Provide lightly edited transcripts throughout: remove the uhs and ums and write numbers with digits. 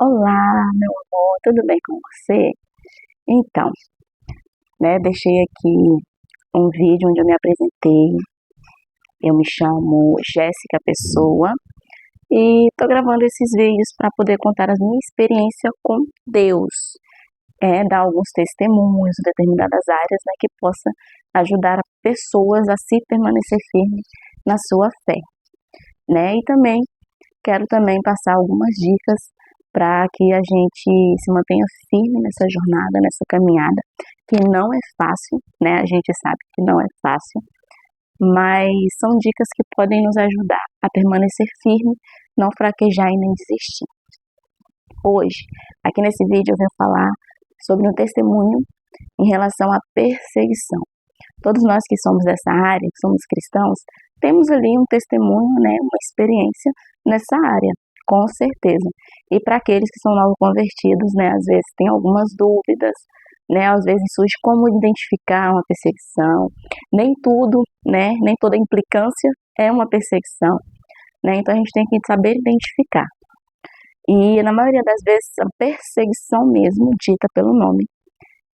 Olá, meu amor, tudo bem com você? Então, deixei aqui um vídeo onde eu me apresentei. Eu me chamo Jéssica Pessoa e tô gravando esses vídeos para poder contar a minha experiência com Deus, dar alguns testemunhos em determinadas áreas, que possa ajudar pessoas a se permanecer firme na sua fé, E também quero também passar algumas dicas para que a gente se mantenha firme nessa jornada, nessa caminhada, que não é fácil, A gente sabe que não é fácil, mas são dicas que podem nos ajudar a permanecer firme, não fraquejar e nem desistir. Hoje, aqui nesse vídeo eu venho falar sobre um testemunho em relação à perseguição. Todos nós que somos dessa área, que somos cristãos, temos ali um testemunho, uma experiência nessa área, com certeza. E para aqueles que são novos convertidos, às vezes tem algumas dúvidas, às vezes surge como identificar uma perseguição. Nem tudo, nem toda implicância é uma perseguição, Então a gente tem que saber identificar. E na maioria das vezes a perseguição mesmo, dita pelo nome,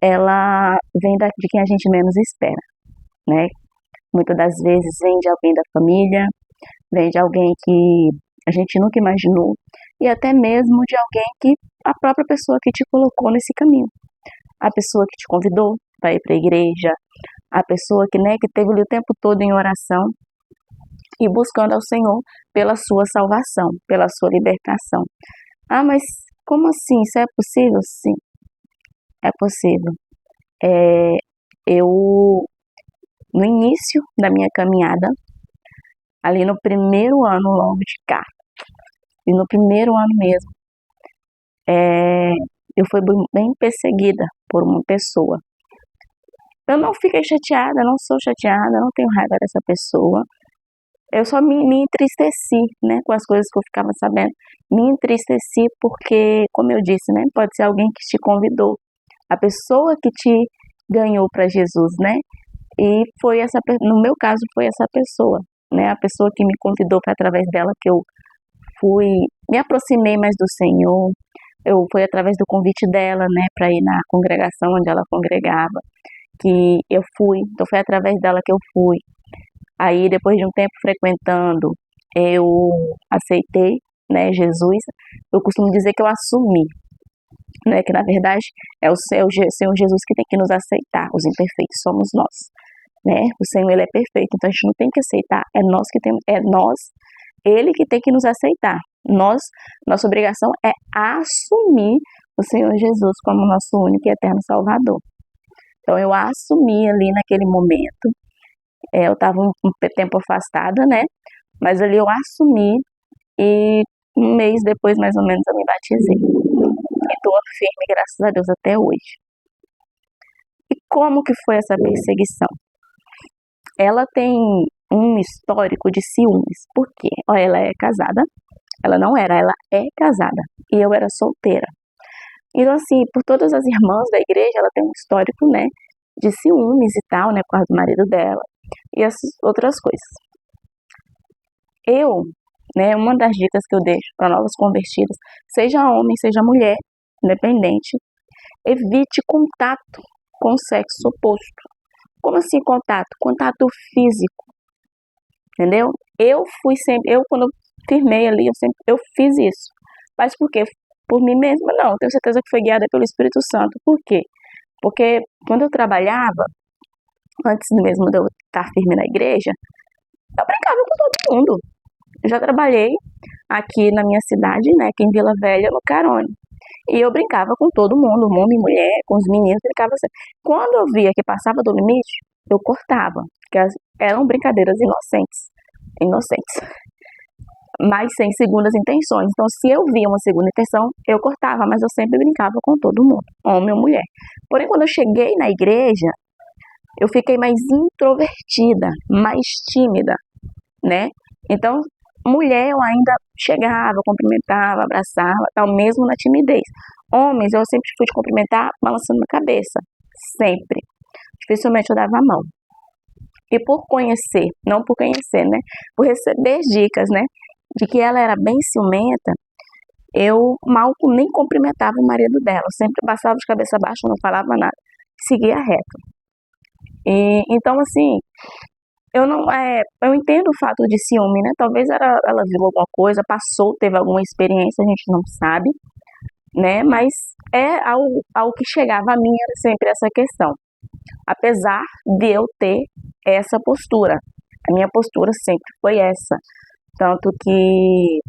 ela vem de quem a gente menos espera, Muitas das vezes vem de alguém da família, vem de alguém que a gente nunca imaginou, e até mesmo de alguém que a própria pessoa que te colocou nesse caminho. A pessoa que te convidou para ir para a igreja, a pessoa que teve ali o tempo todo em oração e buscando ao Senhor pela sua salvação, pela sua libertação. Ah, mas como assim? Isso é possível? Sim, é possível. No início da minha caminhada, ali no primeiro ano logo de cá, e no primeiro ano mesmo, eu fui bem perseguida por uma pessoa. Eu não fiquei chateada, não sou chateada, não tenho raiva dessa pessoa. Eu só me entristeci, com as coisas que eu ficava sabendo. Me entristeci porque, como eu disse, pode ser alguém que te convidou. A pessoa que te ganhou para Jesus, E foi no meu caso, foi essa pessoa, A pessoa que me convidou, foi através dela que eu me aproximei mais do Senhor. Foi através do convite dela, para ir na congregação onde ela congregava, que eu fui. Então foi através dela que eu fui. Aí depois de um tempo frequentando, eu aceitei, Jesus. Eu costumo dizer que eu assumi, que na verdade é o Senhor Jesus que tem que nos aceitar. Os imperfeitos somos nós, O Senhor, ele é perfeito, então a gente não tem que aceitar. Ele que tem que nos aceitar. Nossa obrigação é assumir o Senhor Jesus como nosso único e eterno Salvador. Então eu assumi ali naquele momento. Eu estava um tempo afastada, Mas ali eu assumi e um mês depois, mais ou menos, eu me batizei. E estou firme, graças a Deus, até hoje. E como que foi essa perseguição? Ela tem um histórico de ciúmes. Por quê? Ela é casada. Ela não era, ela é casada. E eu era solteira. Então, assim, por todas as irmãs da igreja, ela tem um histórico, de ciúmes e tal, por causa do marido dela. E essas outras coisas. Uma das dicas que eu deixo para novos convertidos, seja homem, seja mulher, independente, evite contato com o sexo oposto. Como assim contato? Contato físico, entendeu? Quando eu firmei ali, eu fiz isso. Mas por quê? Por mim mesma? Não, tenho certeza que foi guiada pelo Espírito Santo. Por quê? Porque quando eu trabalhava, antes mesmo de eu estar firme na igreja, eu brincava com todo mundo. Eu já trabalhei aqui na minha cidade, aqui em Vila Velha, no Carone. E eu brincava com todo mundo, homem, mulher, com os meninos, brincava assim. Quando eu via que passava do limite, eu cortava, porque eram brincadeiras inocentes, mas sem segundas intenções. Então, se eu via uma segunda intenção, eu cortava, mas eu sempre brincava com todo mundo, homem ou mulher. Porém, quando eu cheguei na igreja, eu fiquei mais introvertida, mais tímida, Então, mulher eu ainda chegava, cumprimentava, abraçava, tal, mesmo na timidez. Homens eu sempre fui de cumprimentar balançando a cabeça, sempre. Dificilmente eu dava a mão. E por conhecer, não por conhecer, por receber dicas, de que ela era bem ciumenta, eu mal nem cumprimentava o marido dela, sempre passava de cabeça baixa, não falava nada, seguia reto. Então, assim, eu entendo o fato de ciúme, né? Talvez ela viu alguma coisa, passou, teve alguma experiência, a gente não sabe, né? Mas ao que chegava a mim era sempre essa questão. Apesar de eu ter essa postura, a minha postura sempre foi essa. Tanto que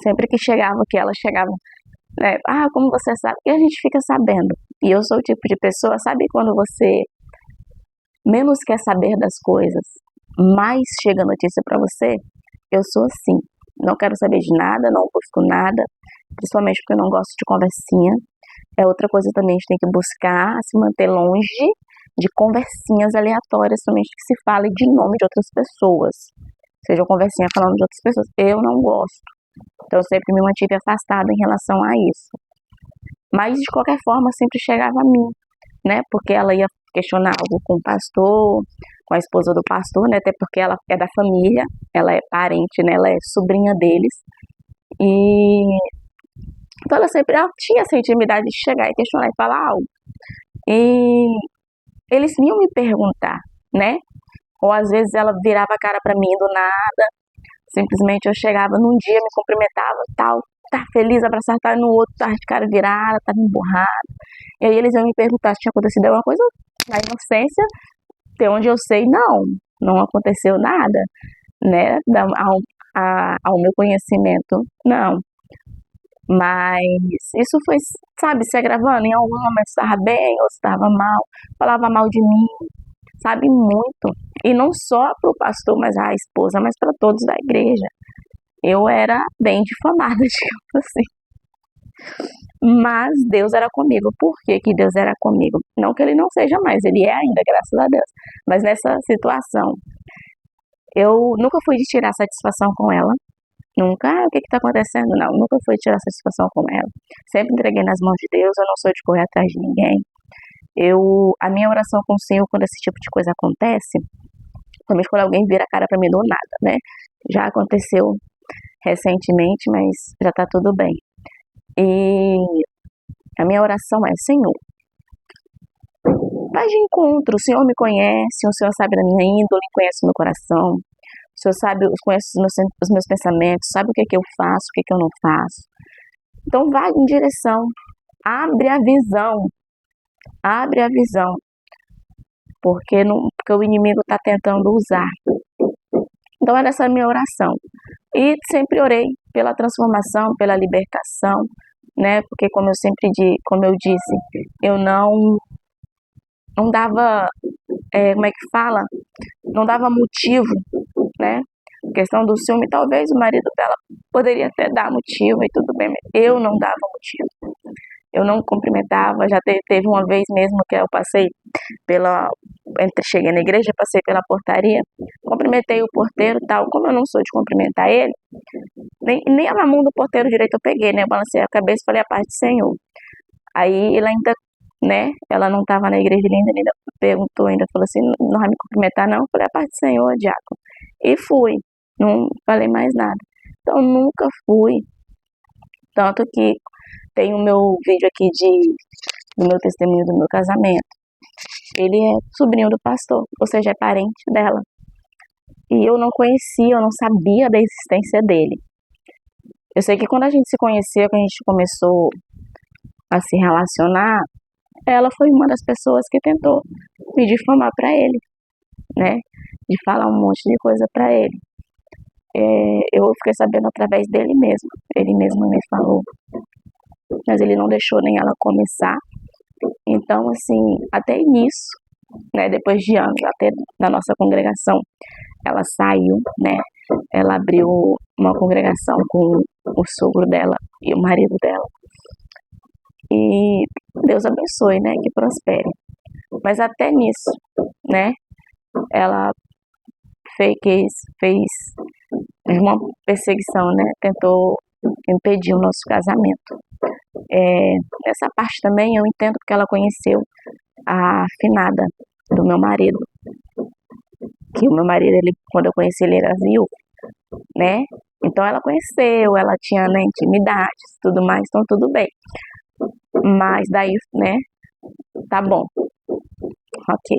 sempre que ela chegava, né? Ah, como você sabe? E a gente fica sabendo. E eu sou o tipo de pessoa, sabe quando você menos quer saber das coisas, mais chega notícia pra você? Eu sou assim. Não quero saber de nada, não busco nada, principalmente porque eu não gosto de conversinha. É outra coisa também, a gente tem que buscar se manter longe de conversinhas aleatórias, somente que se fale de nome de outras pessoas. Seja conversinha falando de outras pessoas. Eu não gosto. Então eu sempre me mantive afastada em relação a isso. Mas de qualquer forma sempre chegava a mim, né? Porque ela ia questionar algo com o pastor, com a esposa do pastor, né? Até porque ela é da família, ela é parente, né? Ela é sobrinha deles. E então ela tinha essa intimidade de chegar e questionar e falar algo. E eles vinham me perguntar, né? Ou às vezes ela virava a cara para mim do nada, simplesmente eu chegava num dia, me cumprimentava, tal, tá feliz, abraçar, tá no outro, tá de cara virada, tá emburrada. E aí eles iam me perguntar se tinha acontecido alguma coisa, na inocência, até onde eu sei, não aconteceu nada, né? Ao meu conhecimento, não. Mas isso foi, sabe, se agravando. Em algum momento estava bem, ou estava mal, falava mal de mim, sabe, muito. E não só para o pastor, mas a esposa, mas para todos da igreja. Eu era bem difamada, digamos assim. Mas Deus era comigo. Por que que Deus era comigo? Não que ele não seja mais, ele é ainda, graças a Deus. Mas nessa situação, eu nunca fui de tirar satisfação com ela. Nunca, o que está acontecendo? Não, nunca fui tirar satisfação com ela. Sempre entreguei nas mãos de Deus, eu não sou de correr atrás de ninguém. A minha oração com o Senhor, quando esse tipo de coisa acontece, principalmente quando alguém vira a cara para mim do nada, né? Já aconteceu recentemente, mas já tá tudo bem. E a minha oração é: Senhor, vai de encontro, o Senhor me conhece, o Senhor sabe da minha índole, conhece o meu coração, o Senhor conhece os meus pensamentos, sabe o que é que eu faço, o que é que eu não faço. Então vai em direção, abre a visão, porque o inimigo está tentando usar. Então era essa a minha oração. E sempre orei pela transformação, pela libertação, né? Porque como eu disse, eu não dava, como é que fala? Não dava motivo, né? A questão do ciúme, talvez o marido dela poderia até dar motivo e tudo bem, mas eu não dava motivo. Eu não cumprimentava, já teve uma vez mesmo que eu passei cheguei na igreja, passei pela portaria, cumprimentei o porteiro e tal. Como eu não sou de cumprimentar ele, nem a mão do porteiro direito eu peguei, né? Eu balancei a cabeça e falei: a paz do Senhor. Aí ele ainda, né? Ela não estava na igreja, ele ainda perguntou, falou assim: não vai me cumprimentar não? Eu falei: a paz do Senhor, diácono. E fui, não falei mais nada. Então nunca fui. Tanto que tem o meu vídeo aqui do meu testemunho do meu casamento. Ele é sobrinho do pastor, ou seja, é parente dela. E eu não conhecia, eu não sabia da existência dele. Eu sei que quando a gente se conheceu, que a gente começou a se relacionar, ela foi uma das pessoas que tentou me difamar para ele, né? De falar um monte de coisa para ele. Eu fiquei sabendo através dele mesmo. Ele mesmo me falou. Mas ele não deixou nem ela começar. Então, assim, até nisso, né? Depois de anos, até na nossa congregação, ela saiu, né? Ela abriu uma congregação com o sogro dela e o marido dela. E Deus abençoe, né? Que prospere. Mas até nisso, né? Ela fez uma perseguição, né? Tentou impedir o nosso casamento. Nessa parte também eu entendo porque ela conheceu a finada do meu marido. Que o meu marido, quando eu conheci ele, era viúvo, né? Então ela conheceu, ela tinha, né, intimidades, tudo mais, então tudo bem. Mas daí, né, tá bom, ok.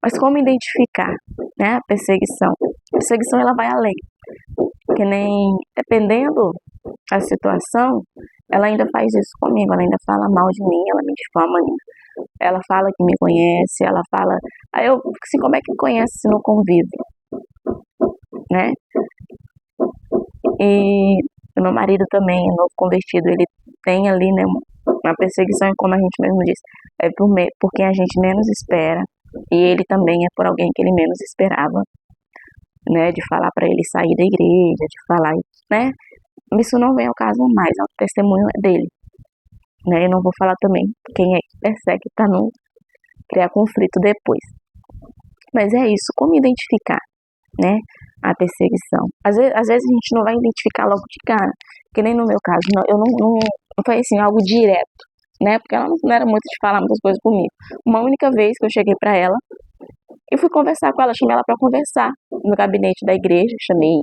Mas como identificar, né, a perseguição? A perseguição, ela vai além. Que nem, dependendo da situação, ela ainda faz isso comigo, ela ainda fala mal de mim, ela me difama ainda. Ela fala que me conhece, ela fala... Aí eu, assim, como é que conhece se não convive, né? E o meu marido também, novo convertido, ele tem ali, né, uma perseguição, como a gente mesmo disse, é por quem a gente menos espera, e ele também é por alguém que ele menos esperava, né, de falar para ele sair da igreja, de falar, né, isso não vem ao caso mais, é o testemunho dele, né, eu não vou falar também quem é que persegue para não criar conflito depois. Mas é isso, como identificar, né, a perseguição. Às vezes a gente não vai identificar logo de cara, que nem no meu caso, não foi assim, algo direto, né, porque ela não era muito de falar muitas coisas comigo. Uma única vez que eu cheguei para ela, eu fui conversar com ela, chamei ela para conversar no gabinete da igreja, chamei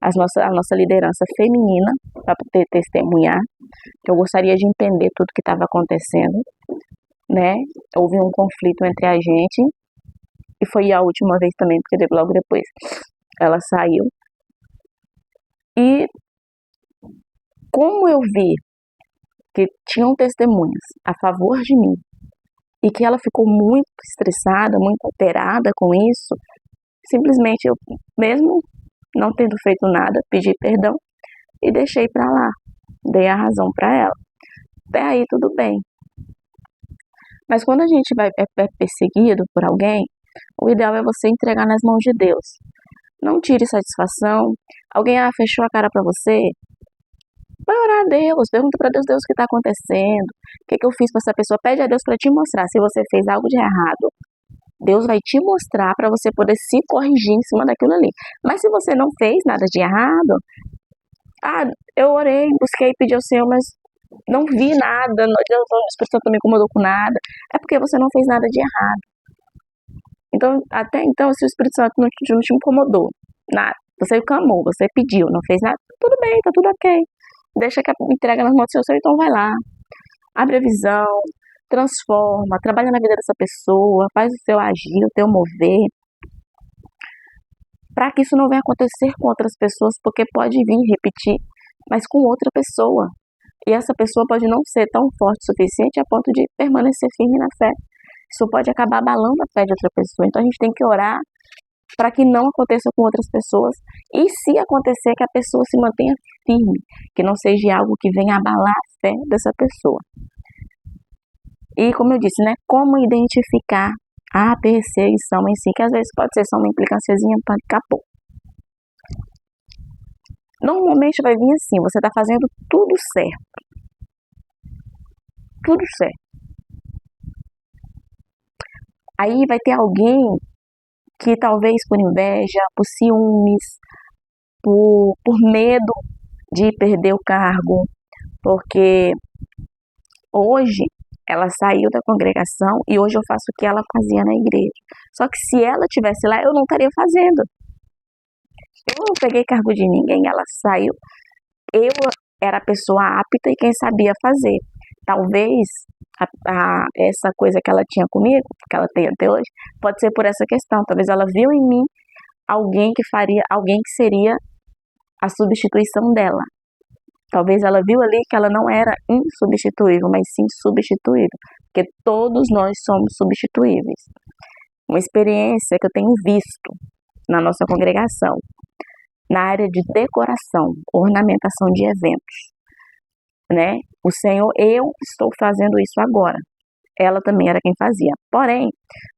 a nossa liderança feminina para poder testemunhar, que eu gostaria de entender tudo que estava acontecendo, né, houve um conflito entre a gente, e foi a última vez também, porque logo depois ela saiu. E como eu vi que tinham testemunhas a favor de mim e que ela ficou muito estressada, muito alterada com isso, simplesmente eu, mesmo não tendo feito nada, pedi perdão e deixei pra lá, dei a razão pra ela. Até aí tudo bem. Mas quando a gente é perseguido por alguém, o ideal é você entregar nas mãos de Deus. Não tire satisfação. Alguém fechou a cara pra você, vai orar a Deus, pergunta para Deus, Deus, o que está acontecendo, o que eu fiz para essa pessoa, pede a Deus para te mostrar, se você fez algo de errado, Deus vai te mostrar para você poder se corrigir em cima daquilo ali. Mas se você não fez nada de errado, eu orei, busquei, pedi ao Senhor, mas não vi nada, o Espírito Santo não me incomodou com nada, é porque você não fez nada de errado. Então, até então, se o Espírito Santo não te incomodou, nada, você clamou, você pediu, não fez nada, tudo bem, tá tudo ok. Deixa que entrega nas mãos do Senhor, então vai lá. Abre a visão, transforma, trabalha na vida dessa pessoa, faz o seu agir, o teu mover, para que isso não venha acontecer com outras pessoas, porque pode vir repetir, mas com outra pessoa. E essa pessoa pode não ser tão forte o suficiente a ponto de permanecer firme na fé. Isso pode acabar abalando a fé de outra pessoa. Então a gente tem que orar para que não aconteça com outras pessoas, e se acontecer, que a pessoa se mantenha firme, que não seja algo que venha abalar a fé dessa pessoa. E como eu disse, né, como identificar a perseguição em si, que às vezes pode ser só uma implicânciazinha para acabou. Normalmente vai vir assim, você está fazendo tudo certo. Tudo certo. Aí vai ter alguém que talvez por inveja, por ciúmes, por medo de perder o cargo, porque hoje ela saiu da congregação e hoje eu faço o que ela fazia na igreja. Só que se ela estivesse lá, eu não estaria fazendo. Eu não peguei cargo de ninguém, ela saiu. Eu era a pessoa apta e quem sabia fazer. Talvez essa coisa que ela tinha comigo, que ela tem até hoje, pode ser por essa questão. Talvez ela viu em mim alguém que seria a substituição dela. Talvez ela viu ali que ela não era insubstituível, mas sim substituível, porque todos nós somos substituíveis. Uma experiência que eu tenho visto na nossa congregação, na área de decoração, ornamentação de eventos, né? O Senhor, eu estou fazendo isso agora. Ela também era quem fazia. Porém,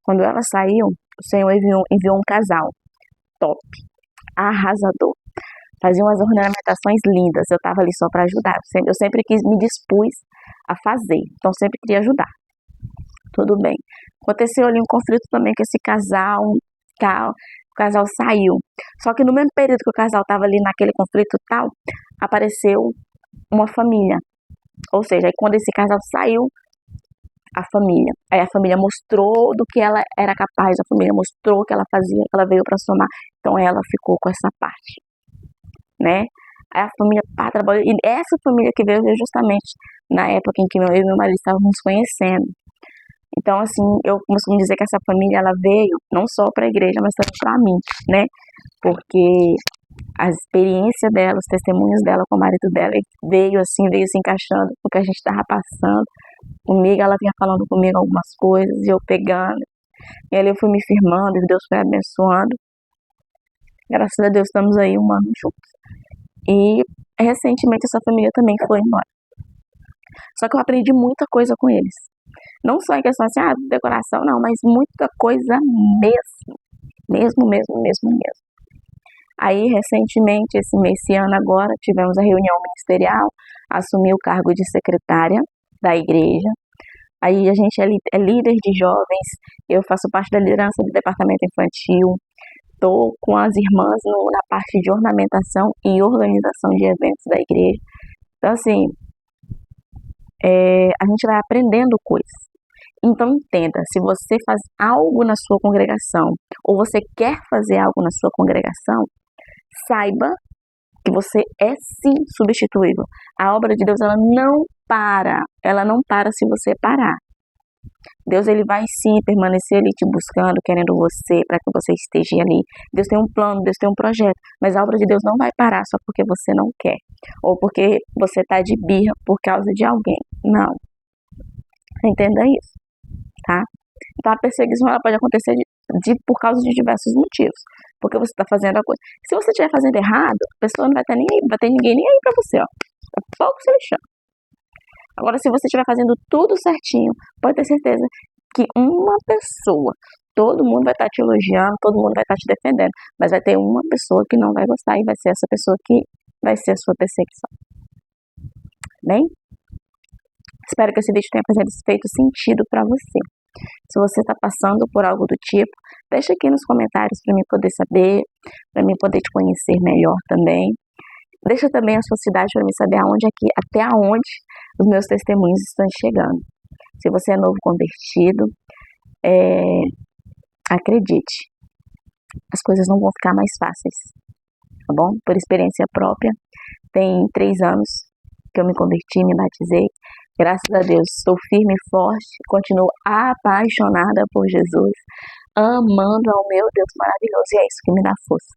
quando ela saiu, o Senhor enviou um casal top, arrasador. Fazia umas ornamentações lindas. Eu estava ali só para ajudar. Eu sempre me dispus a fazer. Então, sempre queria ajudar. Tudo bem. Aconteceu ali um conflito também com esse casal. O casal saiu. Só que no mesmo período que o casal estava ali naquele conflito tal, apareceu uma família. Ou seja, aí quando esse casal saiu, aí a família mostrou do que ela era capaz, a família mostrou o que ela fazia, que ela veio para somar. Então ela ficou com essa parte, né? Aí a família pá, trabalhou, e essa família que veio justamente na época em que eu e meu marido estávamos nos conhecendo. Então, assim, eu costumo dizer que essa família, ela veio não só para a igreja, mas também para mim, né? Porque a experiência dela, os testemunhos dela com o marido dela, veio se encaixando com o que a gente estava passando. Comigo, ela vinha falando comigo algumas coisas, e eu pegando. E ali eu fui me firmando, e Deus foi abençoando. Graças a Deus, estamos aí um ano juntos. E recentemente essa família também foi embora. Só que eu aprendi muita coisa com eles. Não só em questão assim, decoração, não, mas muita coisa mesmo. Mesmo. Aí, recentemente, esse ano agora, tivemos a reunião ministerial, assumi o cargo de secretária da igreja. Aí a gente é líder de jovens, eu faço parte da liderança do departamento infantil, estou com as irmãs na parte de ornamentação e organização de eventos da igreja. Então, assim, a gente vai aprendendo coisas. Então, entenda, se você faz algo na sua congregação, ou você quer fazer algo na sua congregação, saiba que você é sim substituível. A obra de Deus, ela não para se você parar. Deus, ele vai sim permanecer ali te buscando, querendo você, para que você esteja ali. Deus tem um plano, Deus tem um projeto, mas a obra de Deus não vai parar só porque você não quer, ou porque você está de birra por causa de alguém. Não. Entenda isso, tá? Então, a perseguição, ela pode acontecer por causa de diversos motivos, porque você está fazendo a coisa. Se você estiver fazendo errado, a pessoa não vai ter ninguém nem aí para você, ó. É pouco se lixando. Agora, se você estiver fazendo tudo certinho, pode ter certeza que uma pessoa, todo mundo vai estar te elogiando, todo mundo vai estar te defendendo, mas vai ter uma pessoa que não vai gostar e vai ser essa pessoa que vai ser a sua perseguição. Bem? Espero que esse vídeo tenha feito sentido para você. Se você está passando por algo do tipo, deixa aqui nos comentários para mim poder saber, para mim poder te conhecer melhor também. Deixa também a sua cidade para mim saber até onde os meus testemunhos estão chegando. Se você é novo convertido, acredite, as coisas não vão ficar mais fáceis, tá bom? Por experiência própria, tem 3 anos que eu me converti, me batizei. Graças a Deus, estou firme e forte, continuo apaixonada por Jesus, amando ao meu Deus maravilhoso, e é isso que me dá força.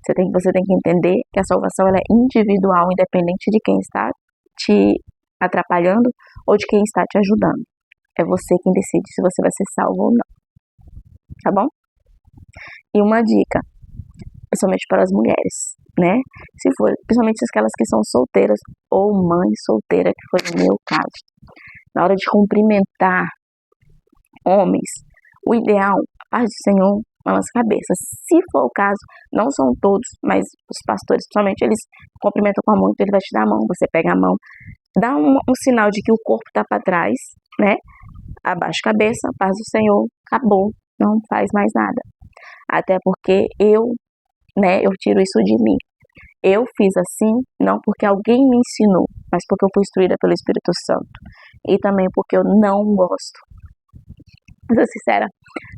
Você tem que entender que a salvação, ela é individual, independente de quem está te atrapalhando ou de quem está te ajudando. É você quem decide se você vai ser salvo ou não, tá bom? E uma dica, principalmente para as mulheres, né? Se for, principalmente aquelas que são solteiras ou mãe solteira, que foi o meu caso. Na hora de cumprimentar homens, o ideal, a paz do Senhor, balança a cabeça. Se for o caso, não são todos, mas os pastores, principalmente, eles cumprimentam com a mão, então ele vai te dar a mão, você pega a mão, dá um sinal de que o corpo está para trás, né? Abaixa a cabeça, paz do Senhor, acabou, não faz mais nada. Até porque eu tiro isso de mim. Eu fiz assim, não porque alguém me ensinou, mas porque eu fui instruída pelo Espírito Santo. E também porque eu não gosto. Vou ser sincera,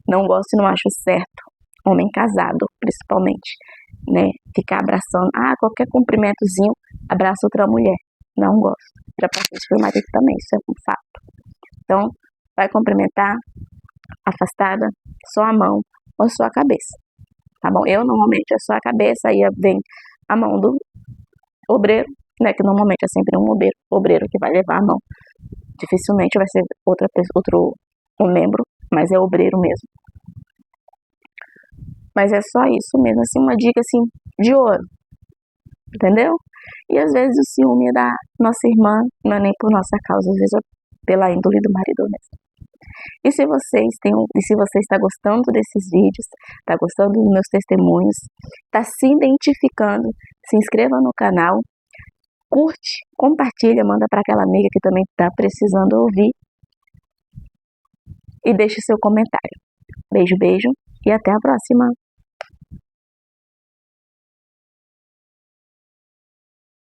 não gosto e não acho certo, homem casado, principalmente, né? Ficar abraçando, qualquer cumprimentozinho, abraça outra mulher. Não gosto. Já passei isso pro marido também, isso é um fato. Então, vai cumprimentar, afastada, só a mão ou só a cabeça. Tá bom? Eu, normalmente, é só a cabeça, aí vem a mão do obreiro, né? Que normalmente é sempre um obreiro que vai levar a mão. Dificilmente vai ser um membro, mas é obreiro mesmo. Mas é só isso mesmo, assim, uma dica, assim, de ouro. Entendeu? E às vezes o ciúme da nossa irmã não é nem por nossa causa, às vezes é pela índole do marido mesmo. E se você está gostando desses vídeos, está gostando dos meus testemunhos, está se identificando, se inscreva no canal, curte, compartilha, manda para aquela amiga que também está precisando ouvir e deixe seu comentário. Beijo, beijo e até a próxima!